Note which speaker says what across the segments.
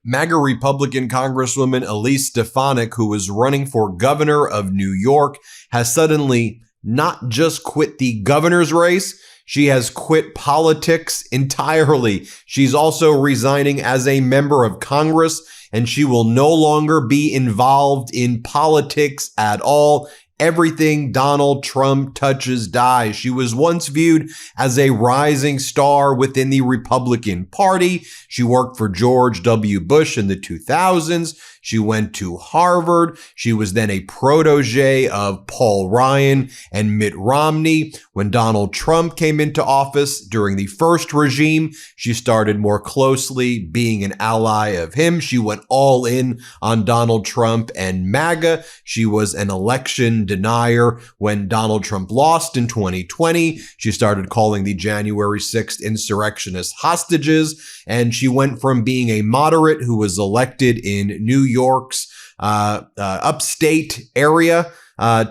Speaker 1: MAGA Republican Congresswoman Elise Stefanik, who was running for governor of New York, has suddenly not just quit the governor's race, she has quit politics entirely. She's also resigning as a member of Congress, and she will no longer be involved in politics at all. Everything Donald Trump touches dies. She was once viewed as a rising star within the Republican Party. She worked for George W. Bush in the 2000s. She went to Harvard. She was then a protege of Paul Ryan and Mitt Romney. When Donald Trump came into office during the first regime, she started more closely being an ally of him. She went all in on Donald Trump and MAGA. She was an election denier when Donald Trump lost in 2020. She started calling the January 6th insurrectionists hostages, and she went from being a moderate who was elected in New York's upstate area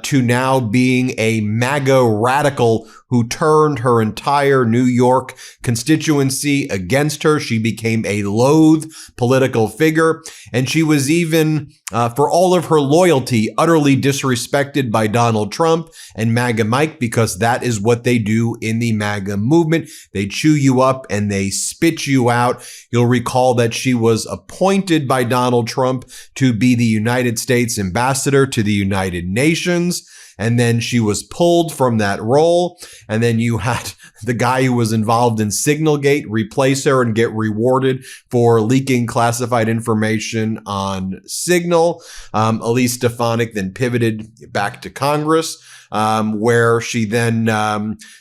Speaker 1: to now being a MAGA radical who turned her entire New York constituency against her. She became a loathed political figure, and she was even, for all of her loyalty, utterly disrespected by Donald Trump and MAGA Mike, because that is what they do in the MAGA movement. They chew you up and they spit you out. You'll recall that she was appointed by Donald Trump to be the United States ambassador to the United Nations. And then she was pulled from that role. And then you had the guy who was involved in Signalgate replace her and get rewarded for leaking classified information on Signal. Elise Stefanik then pivoted back to Congress, where she then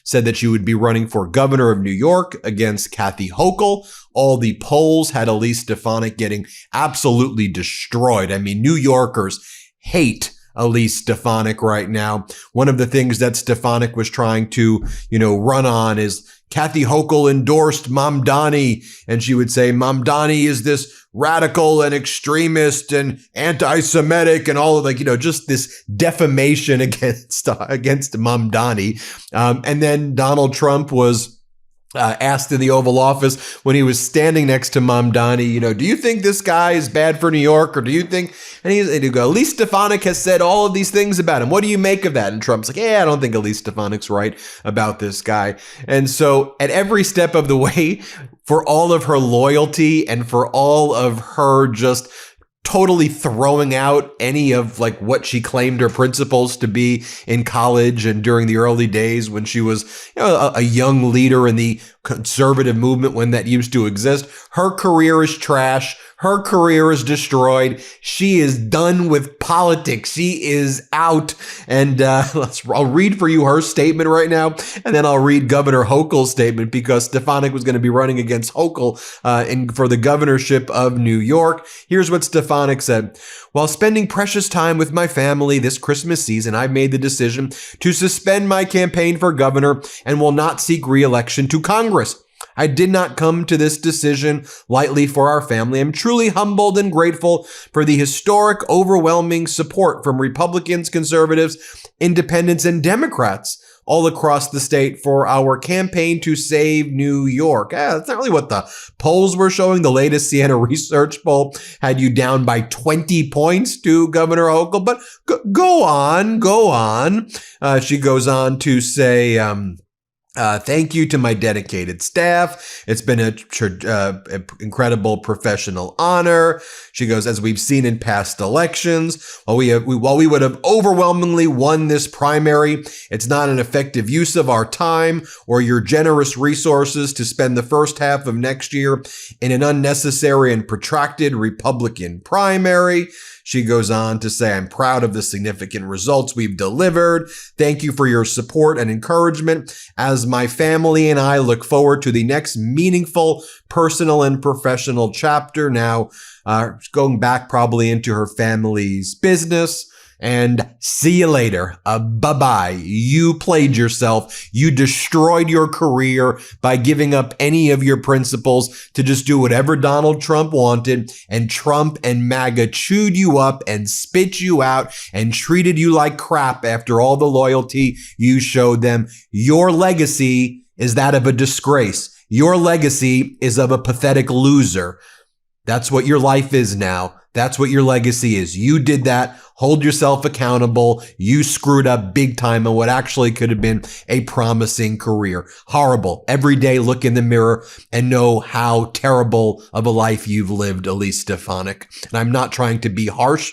Speaker 1: said that she would be running for governor of New York against Kathy Hochul. All the polls had Elise Stefanik getting absolutely destroyed. I mean, New Yorkers hate Elise Stefanik right now. One of the things that Stefanik was trying to, run on is Kathy Hochul endorsed Mamdani, and she would say Mamdani is this radical and extremist and anti-Semitic and all of just this defamation against Mamdani. And then Donald Trump was asked in the Oval Office when he was standing next to Mamdani, do you think this guy is bad for New York, or do you think, and he'd go, Elise Stefanik has said all of these things about him. What do you make of that? And Trump's like, I don't think Elise Stefanik's right about this guy. And so at every step of the way, for all of her loyalty and for all of her just totally throwing out any of what she claimed her principles to be in college and during the early days when she was a young leader in the conservative movement when that used to exist. Her career is trash. Her career is destroyed. She is done with politics. She is out. And I'll read for you her statement right now, and then I'll read Governor Hochul's statement, because Stefanik was going to be running against Hochul for the governorship of New York. Here's what Stefanik said. While spending precious time with my family this Christmas season, I've made the decision to suspend my campaign for governor and will not seek re-election to Congress. I did not come to this decision lightly for our family. I'm truly humbled and grateful for the historic, overwhelming support from Republicans, conservatives, independents, and Democrats all across the state for our campaign to save New York. That's not really what the polls were showing. The latest Siena Research poll had you down by 20 points to Governor Hochul, but go on. She goes on to say, thank you to my dedicated staff. It's been an incredible professional honor. She goes, as we've seen in past elections, while we would have overwhelmingly won this primary, it's not an effective use of our time or your generous resources to spend the first half of next year in an unnecessary and protracted Republican primary. She goes on to say, I'm proud of the significant results we've delivered. Thank you for your support and encouragement as my family and I look forward to the next meaningful personal and professional chapter. Now, going back probably into her family's business. And see you later. Bye-bye. You played yourself. You destroyed your career by giving up any of your principles to just do whatever Donald Trump wanted. And Trump and MAGA chewed you up and spit you out and treated you like crap after all the loyalty you showed them. Your legacy is that of a disgrace. Your legacy is of a pathetic loser. That's what your life is now. That's what your legacy is. You did that. Hold yourself accountable. You screwed up big time on what actually could have been a promising career. Horrible. Every day look in the mirror and know how terrible of a life you've lived, Elise Stefanik. And I'm not trying to be harsh.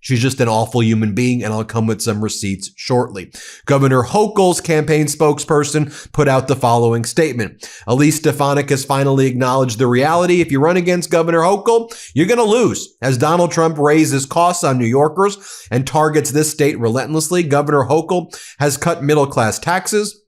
Speaker 1: She's just an awful human being, and I'll come with some receipts shortly. Governor Hochul's campaign spokesperson put out the following statement. Elise Stefanik has finally acknowledged the reality. If you run against Governor Hochul, you're going to lose. As Donald Trump raises costs on New Yorkers and targets this state relentlessly, Governor Hochul has cut middle-class taxes,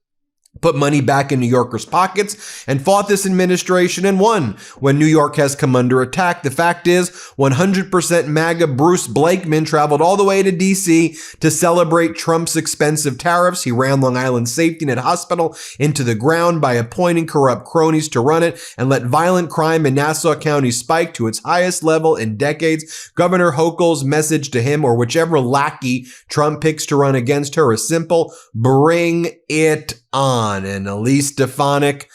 Speaker 1: put money back in New Yorkers' pockets, and fought this administration and won when New York has come under attack. The fact is, 100% MAGA Bruce Blakeman traveled all the way to D.C. to celebrate Trump's expensive tariffs. He ran Long Island Safety Net Hospital into the ground by appointing corrupt cronies to run it and let violent crime in Nassau County spike to its highest level in decades. Governor Hochul's message to him, or whichever lackey Trump picks to run against her, is simple: bring it on. And Elise Stefanik,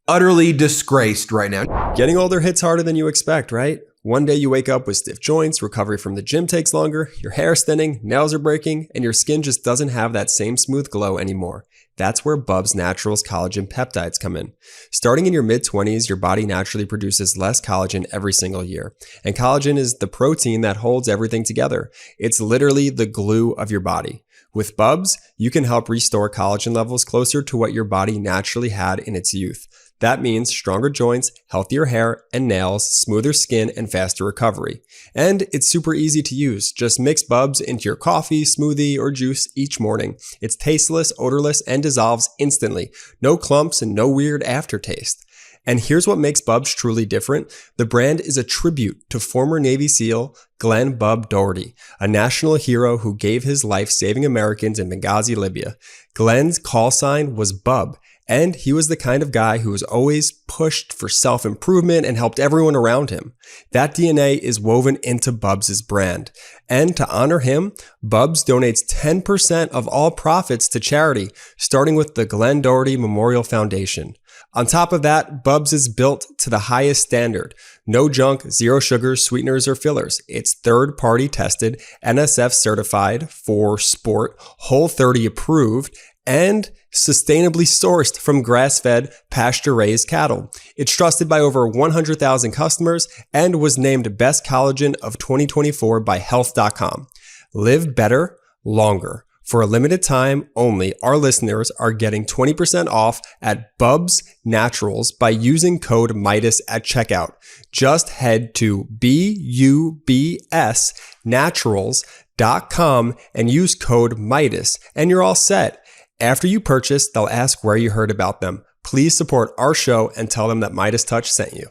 Speaker 1: utterly disgraced right now.
Speaker 2: Getting older hits harder than you expect, right? One day you wake up with stiff joints, recovery from the gym takes longer, your hair is thinning, nails are breaking, and your skin just doesn't have that same smooth glow anymore. That's where Bubs Naturals collagen peptides come in. Starting in your mid-20s, your body naturally produces less collagen every single year. And collagen is the protein that holds everything together. It's literally the glue of your body. With Bubs, you can help restore collagen levels closer to what your body naturally had in its youth. That means stronger joints, healthier hair and nails, smoother skin, and faster recovery. And it's super easy to use. Just mix Bubs into your coffee, smoothie, or juice each morning. It's tasteless, odorless, and dissolves instantly. No clumps and no weird aftertaste. And here's what makes Bubs truly different. The brand is a tribute to former Navy SEAL Glenn "Bub" Doherty, a national hero who gave his life saving Americans in Benghazi, Libya. Glenn's call sign was Bub, and he was the kind of guy who was always pushed for self-improvement and helped everyone around him. That DNA is woven into Bubs' brand. And to honor him, Bubs donates 10% of all profits to charity, starting with the Glenn Doherty Memorial Foundation. On top of that, Bubs is built to the highest standard. No junk, zero sugars, sweeteners, or fillers. It's third-party tested, NSF certified for sport, Whole30 approved, and sustainably sourced from grass-fed, pasture-raised cattle. It's trusted by over 100,000 customers and was named Best Collagen of 2024 by Health.com. Live better, longer. For a limited time only, our listeners are getting 20% off at Bubs Naturals by using code Meidas at checkout. Just head to BUBSnaturals.com and use code Meidas, and you're all set. After you purchase, they'll ask where you heard about them. Please support our show and tell them that MeidasTouch sent you.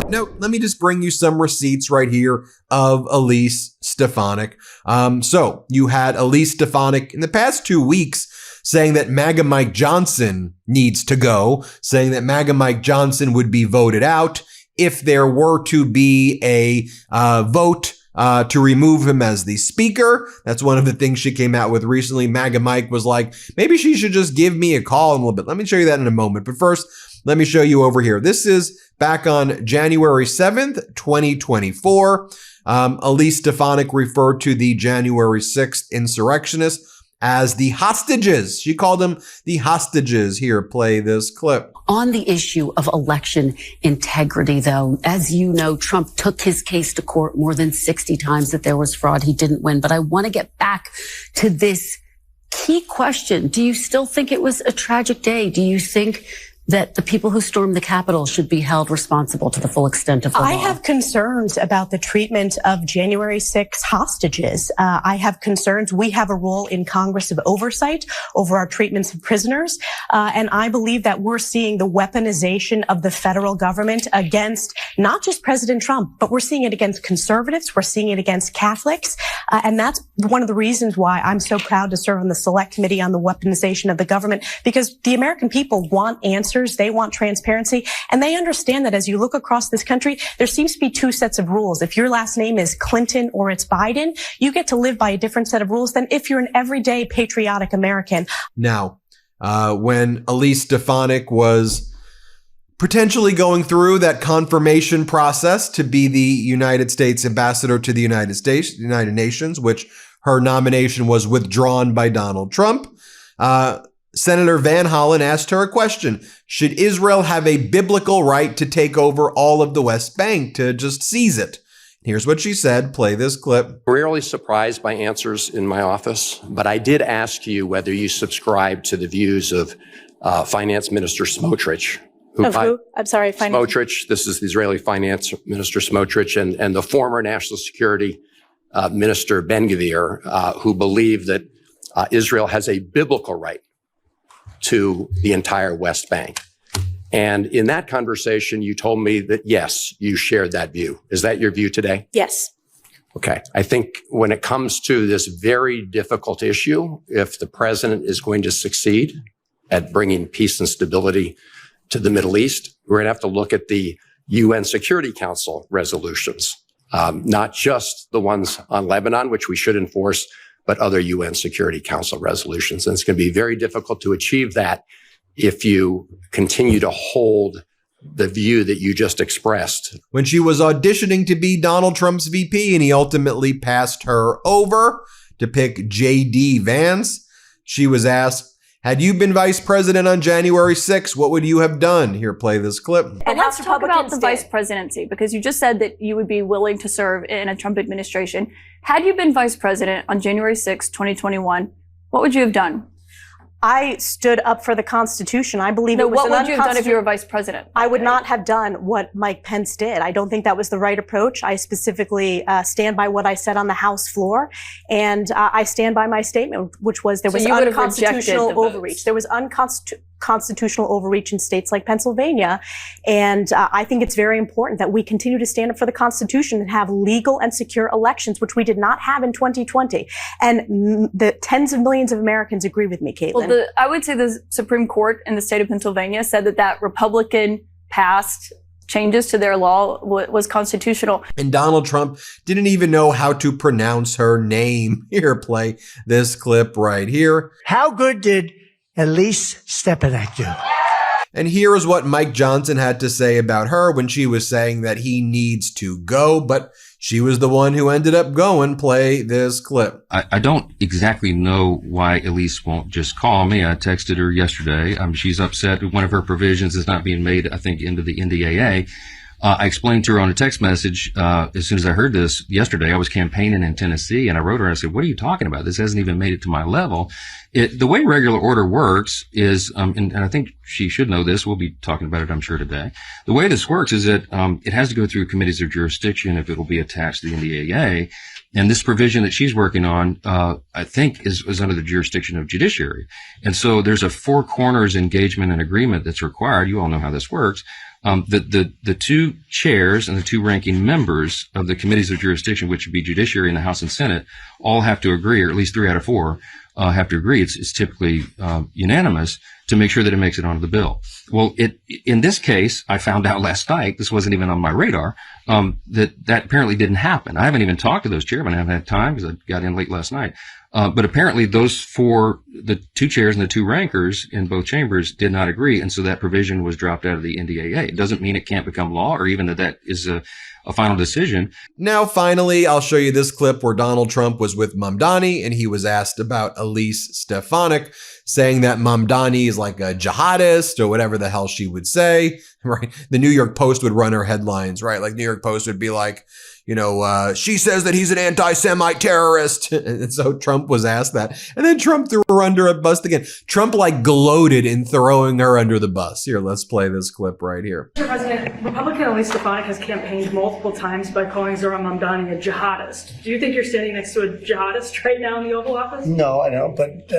Speaker 1: No, let me just bring you some receipts right here of Elise Stefanik. So you had Elise Stefanik in the past 2 weeks saying that MAGA Mike Johnson needs to go, saying that MAGA Mike Johnson would be voted out if there were to be a vote to remove him as the speaker. That's one of the things she came out with recently. MAGA Mike was like, maybe she should just give me a call in a little bit. Let me show you that in a moment. But first, let me show you over here. This is back on January 7th, 2024. Elise Stefanik referred to the January 6th insurrectionists as the hostages. She called them the hostages. Here, play this clip.
Speaker 3: On the issue of election integrity, though, as you know, Trump took his case to court more than 60 times that there was fraud. He didn't win. But I want to get back to this key question. Do you still think it was a tragic day? Do you think that the people who stormed the Capitol should be held responsible to the full extent of the law?
Speaker 4: I have concerns about the treatment of January 6 hostages. I have concerns. We have a role in Congress of oversight over our treatments of prisoners. And I believe that we're seeing the weaponization of the federal government against not just President Trump, but we're seeing it against conservatives. We're seeing it against Catholics. And that's one of the reasons why I'm so proud to serve on the Select Committee on the Weaponization of the Government, because the American people want answers. They want transparency, and they understand that as you look across this country, there seems to be two sets of rules. If your last name is Clinton or it's Biden, you get to live by a different set of rules than if you're an everyday patriotic American.
Speaker 1: Now, when Elise Stefanik was potentially going through that confirmation process to be the United States ambassador to the United Nations, which her nomination was withdrawn by Donald Trump. Senator Van Hollen asked her a question. Should Israel have a biblical right to take over all of the West Bank, to just seize it? Here's what she said. Play this clip.
Speaker 5: Rarely surprised by answers in my office, but I did ask you whether you subscribe to the views of Finance Minister Smotrich.
Speaker 4: Who? I'm sorry,
Speaker 5: Smotrich. This is the Israeli Finance Minister Smotrich and the former National Security Minister Ben Gvir, who believe that Israel has a biblical right to the entire West Bank. And in that conversation, you told me that, yes, you shared that view. Is that your view today?
Speaker 4: Yes.
Speaker 5: Okay. I think when it comes to this very difficult issue, if the president is going to succeed at bringing peace and stability to the Middle East, we're going to have to look at the UN Security Council resolutions, not just the ones on Lebanon, which we should enforce, but other UN Security Council resolutions. And it's going to be very difficult to achieve that if you continue to hold the view that you just expressed.
Speaker 1: When she was auditioning to be Donald Trump's VP and he ultimately passed her over to pick J.D. Vance, she was asked, had you been vice president on January 6th, what would you have done? Here, play this clip.
Speaker 6: And let's talk about the vice presidency, because you just said that you would be willing to serve in a Trump administration. Had you been vice president on January 6th, 2021, what would you have done?
Speaker 4: I stood up for the Constitution. I believe it was
Speaker 6: what would you have done if you were vice president?
Speaker 4: I would not have done what Mike Pence did. I don't think that was the right approach. I specifically stand by what I said on the House floor, and I stand by my statement, which was there was unconstitutional overreach. There was unconstitutional overreach in states like Pennsylvania, and I think it's very important that we continue to stand up for the Constitution and have legal and secure elections, which we did not have in 2020. And the tens of millions of Americans agree with me, Caitlin.
Speaker 6: Well, I would say the Supreme Court in the state of Pennsylvania said that Republican passed changes to their law was constitutional.
Speaker 1: And Donald Trump didn't even know how to pronounce her name. Here, play this clip right here.
Speaker 7: How good did Elise Stefanik do?
Speaker 1: And here is what Mike Johnson had to say about her when she was saying that he needs to go, but she was the one who ended up going. Play this clip.
Speaker 8: I don't exactly know why Elise won't just call me. I texted her yesterday. She's upset one of her provisions is not being made, I think, into the NDAA. I explained to her on a text message, as soon as I heard this yesterday. I was campaigning in Tennessee, and I wrote her, I said, what are you talking about? This hasn't even made it to my level. The way regular order works is, and I think she should know this, we'll be talking about it, I'm sure, today. The way this works is that it has to go through committees of jurisdiction if it will be attached to the NDAA. And this provision that she's working on, I think, is under the jurisdiction of judiciary. And so there's a four corners engagement and agreement that's required. You all know how this works. The two chairs and the two ranking members of the committees of jurisdiction, which would be judiciary and the House and Senate, all have to agree, or at least 3 out of 4 have to agree. It's typically unanimous to make sure that it makes it onto the bill. Well, in this case, I found out last night, this wasn't even on my radar, that apparently didn't happen. I haven't even talked to those chairmen. I haven't had time because I got in late last night. But apparently those four, the two chairs and the two rankers in both chambers did not agree. And so that provision was dropped out of the NDAA. It doesn't mean it can't become law or even that is a final decision.
Speaker 1: Now, finally, I'll show you this clip where Donald Trump was with Mamdani and he was asked about Elise Stefanik, saying that Mamdani is like a jihadist or whatever the hell she would say, right? The New York Post would run her headlines, right? Like New York Post would be like, she says that he's an anti-Semite terrorist. And so Trump was asked that. And then Trump threw her under a bus again. Trump gloated in throwing her under the bus. Here, let's play this clip right here.
Speaker 9: Mr. President, Republican Elise Stefanik has campaigned multiple times by calling Zohran Mamdani a jihadist. Do you think you're standing next to a jihadist right now in the Oval Office?
Speaker 7: No, I don't, but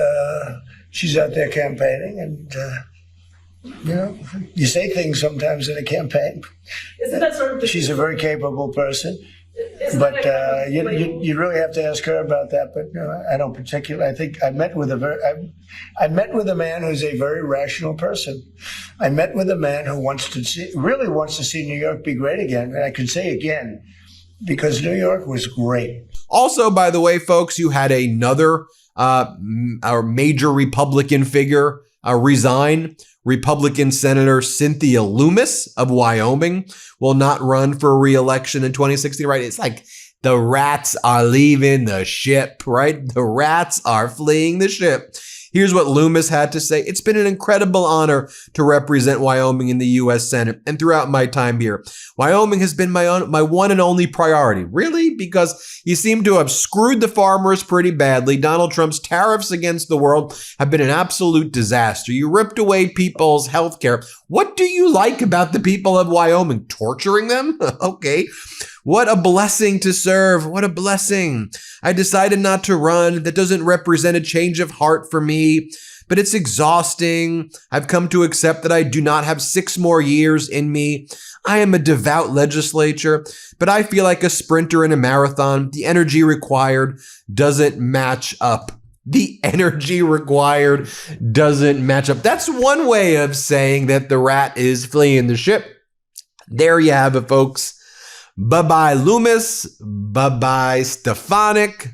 Speaker 7: she's out there campaigning and you say things sometimes in a campaign.
Speaker 9: Isn't that sort of
Speaker 7: she's a very capable person. But you really have to ask her about that. But I don't particularly. I think I met with a man who's a very rational person. I met with a man who really wants to see New York be great again. And I can say again, because New York was great.
Speaker 1: Also, by the way, folks, you had another our major Republican figure resign. Republican Senator Cynthia Loomis of Wyoming will not run for re-election in 2016, right? It's like the rats are leaving the ship, right? The rats are fleeing the ship. Here's what Loomis had to say. It's been an incredible honor to represent Wyoming in the U.S. Senate and throughout my time here. Wyoming has been my one and only priority. Really? Because you seem to have screwed the farmers pretty badly. Donald Trump's tariffs against the world have been an absolute disaster. You ripped away people's health care. What do you like about the people of Wyoming? Torturing them? Okay. What a blessing to serve. What a blessing. I decided not to run. That doesn't represent a change of heart for me, but it's exhausting. I've come to accept that I do not have 6 more years in me. I am a devout legislator, but I feel like a sprinter in a marathon. The energy required doesn't match up. The energy required doesn't match up. That's one way of saying that the rat is fleeing the ship. There you have it, folks. Bye-bye, Loomis. Bye-bye, Stefanik.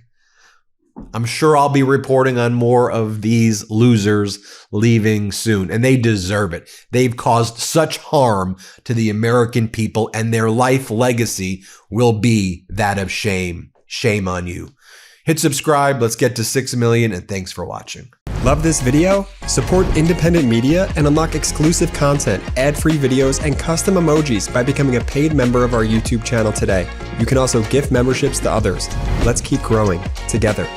Speaker 1: I'm sure I'll be reporting on more of these losers leaving soon, and they deserve it. They've caused such harm to the American people, and their life legacy will be that of shame. Shame on you. Hit subscribe. Let's get to 6 million, and thanks for watching.
Speaker 2: Love this video? Support independent media and unlock exclusive content, ad-free videos, and custom emojis by becoming a paid member of our YouTube channel today. You can also gift memberships to others. Let's keep growing together.